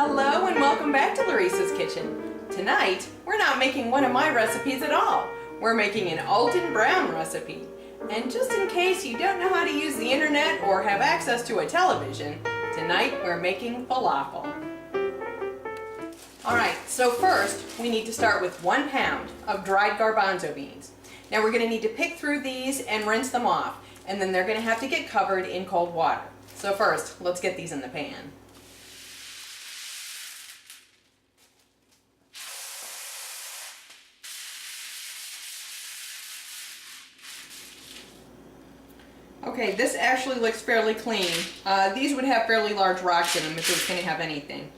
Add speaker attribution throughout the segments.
Speaker 1: Hello and welcome back to Larissa's Kitchen. Tonight, we're not making one of my recipes at all. We're making an Alton Brown recipe. And just in case you don't know how to use the internet or have access to a television, tonight we're making falafel. Alright, so first we need to start with 1 pound of dried garbanzo beans. Now we're going to need to pick through these and rinse them off, and then they're going to have to get covered in cold water. So first, let's get these in the pan. Okay, this actually looks fairly clean. These would have fairly large rocks in them if it was going to have anything.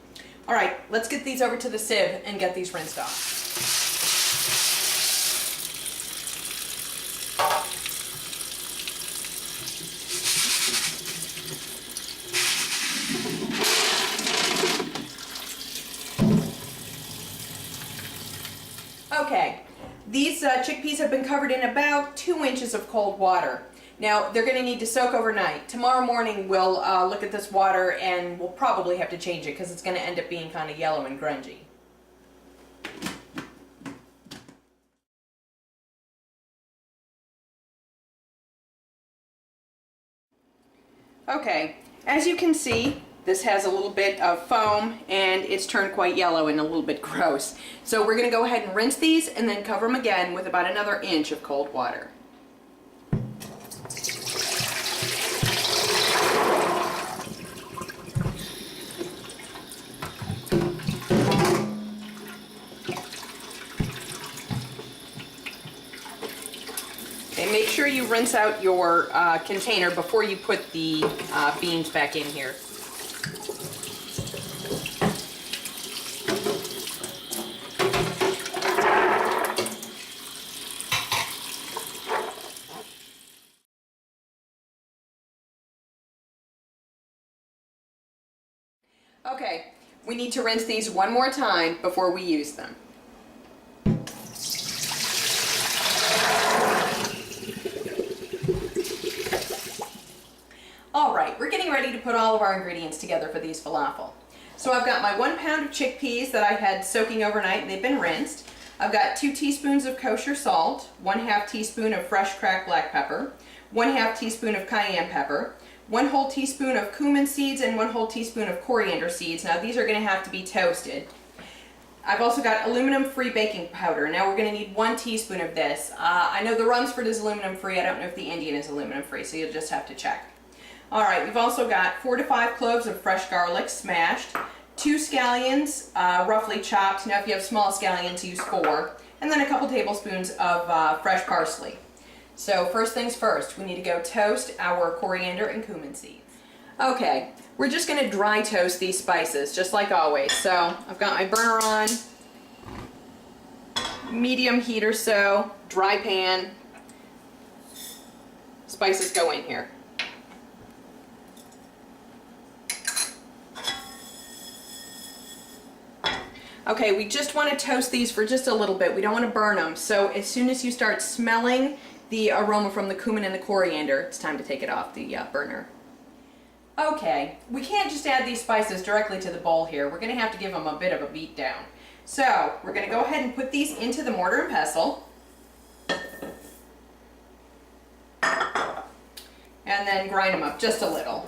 Speaker 1: Alright, let's get these over to the sieve and get these rinsed off. Okay, these chickpeas have been covered in about 2 inches of cold water. Now, they're going to need to soak overnight. Tomorrow morning we'll look at this water and we'll probably have to change it because it's going to end up being kind of yellow and grungy. Okay, as you can see, this has a little bit of foam and it's turned quite yellow and a little bit gross. So we're going to go ahead and rinse these and then cover them again with about another inch of cold water. Okay, make sure you rinse out your container before you put the beans back in here. Okay, we need to rinse these one more time before we use them. Alright, we're getting ready to put all of our ingredients together for these falafel. So I've got my 1 pound of chickpeas that I had soaking overnight and they've been rinsed. I've got 2 teaspoons of kosher salt, 1/2 teaspoon of fresh cracked black pepper, 1/2 teaspoon of cayenne pepper, 1 whole teaspoon of cumin seeds, and 1 whole teaspoon of coriander seeds. Now these are going to have to be toasted. I've also got aluminum-free baking powder. Now we're going to need 1 teaspoon of this. I know the Rumsford is aluminum-free. I don't know if the Indian is aluminum-free, so you'll just have to check. Alright, we've also got 4 to 5 cloves of fresh garlic smashed, 2 scallions roughly chopped. Now if you have small scallions, use 4. And then a couple tablespoons of fresh parsley. So first things first, we need to go toast our coriander and cumin seeds. Okay, we're just going to dry toast these spices, just like always. So I've got my burner on, medium heat or so, dry pan. Spices go in here. Okay, we just want to toast these for just a little bit. We don't want to burn them. So as soon as you start smelling the aroma from the cumin and the coriander, it's time to take it off the burner. Okay, we can't just add these spices directly to the bowl here. We're going to have to give them a bit of a beat down. So we're going to go ahead and put these into the mortar and pestle. And then grind them up just a little.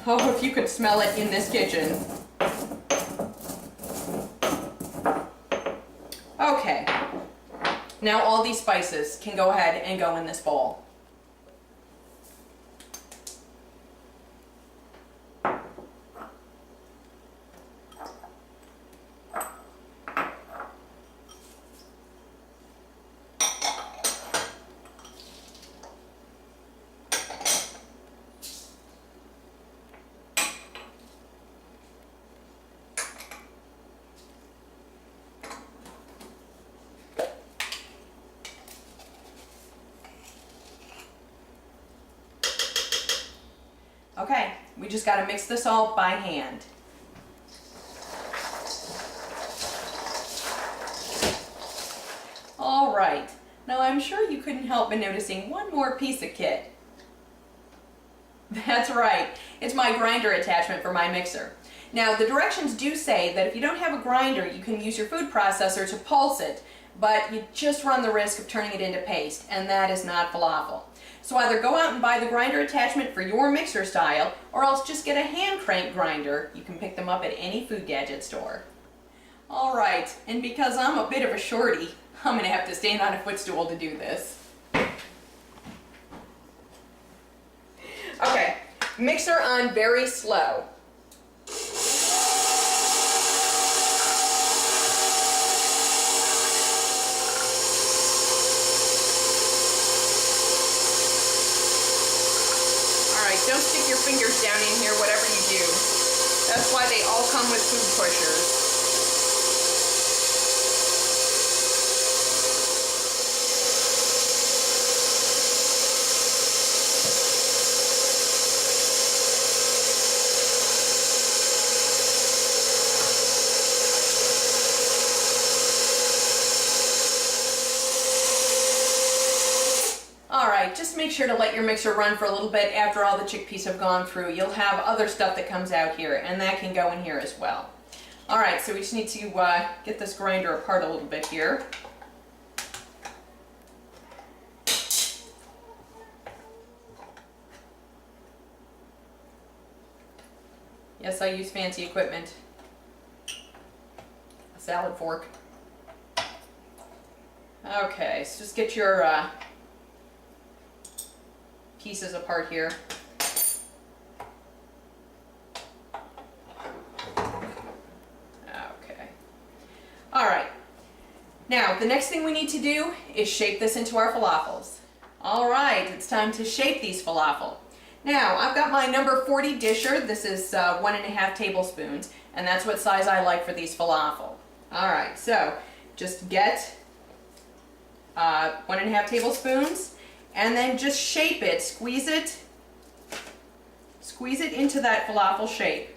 Speaker 1: Oh, if you could smell it in this kitchen. Okay, now all these spices can go ahead and go in this bowl. Okay, we just got to mix this all by hand. All right, now I'm sure you couldn't help but noticing one more piece of kit. That's right. It's my grinder attachment for my mixer. Now, the directions do say that if you don't have a grinder, you can use your food processor to pulse it, but you just run the risk of turning it into paste, and that is not falafel. So either go out and buy the grinder attachment for your mixer style, or else just get a hand crank grinder. You can pick them up at any food gadget store. All right, and because I'm a bit of a shorty, I'm going to have to stand on a footstool to do this. Okay, mixer on very slow. Alright, don't stick your fingers down in here, whatever you do. That's why they all come with food pushers. Alright, just make sure to let your mixer run for a little bit after all the chickpeas have gone through. You'll have other stuff that comes out here, and that can go in here as well. Alright, so we just need to get this grinder apart a little bit here. Yes, I use fancy equipment. A salad fork. Okay, so just get your pieces apart here. Okay. Alright. Now, the next thing we need to do is shape this into our falafels. Alright, it's time to shape these falafel. Now, I've got my number 40 disher. This is 1.5 tablespoons, and that's what size I like for these falafel. Alright, so just get 1.5 tablespoons, and then just shape it, squeeze it into that falafel shape.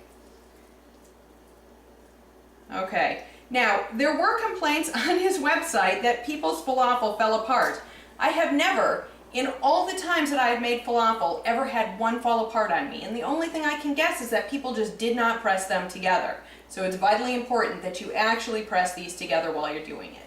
Speaker 1: Okay, now there were complaints on his website that people's falafel fell apart. I have never, in all the times that I've made falafel, ever had one fall apart on me, and the only thing I can guess is that people just did not press them together. So it's vitally important that you actually press these together while you're doing it.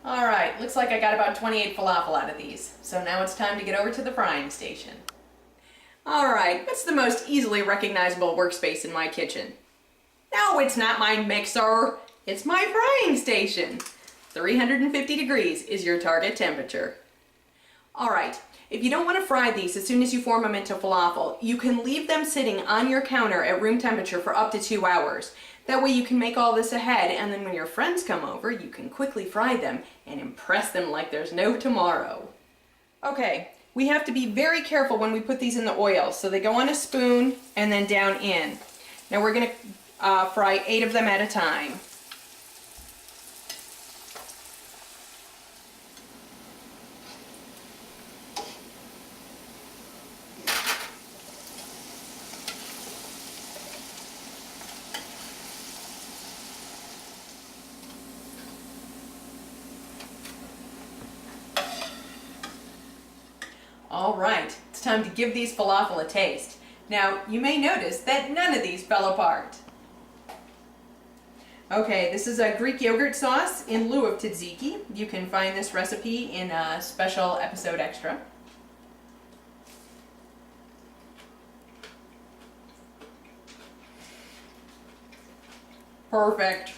Speaker 1: Alright, looks like I got about 28 falafel out of these. So now it's time to get over to the frying station. Alright, what's the most easily recognizable workspace in my kitchen? No, it's not my mixer. It's my frying station. 350 degrees is your target temperature. Alright, if you don't want to fry these as soon as you form them into falafel, you can leave them sitting on your counter at room temperature for up to 2 hours. That way you can make all this ahead, and then when your friends come over, you can quickly fry them and impress them like there's no tomorrow. Okay, we have to be very careful when we put these in the oil, so they go on a spoon and then down in. Now we're going to fry 8 of them at a time. Alright, it's time to give these falafel a taste. Now, you may notice that none of these fell apart. Okay, this is a Greek yogurt sauce in lieu of tzatziki. You can find this recipe in a special episode extra. Perfect.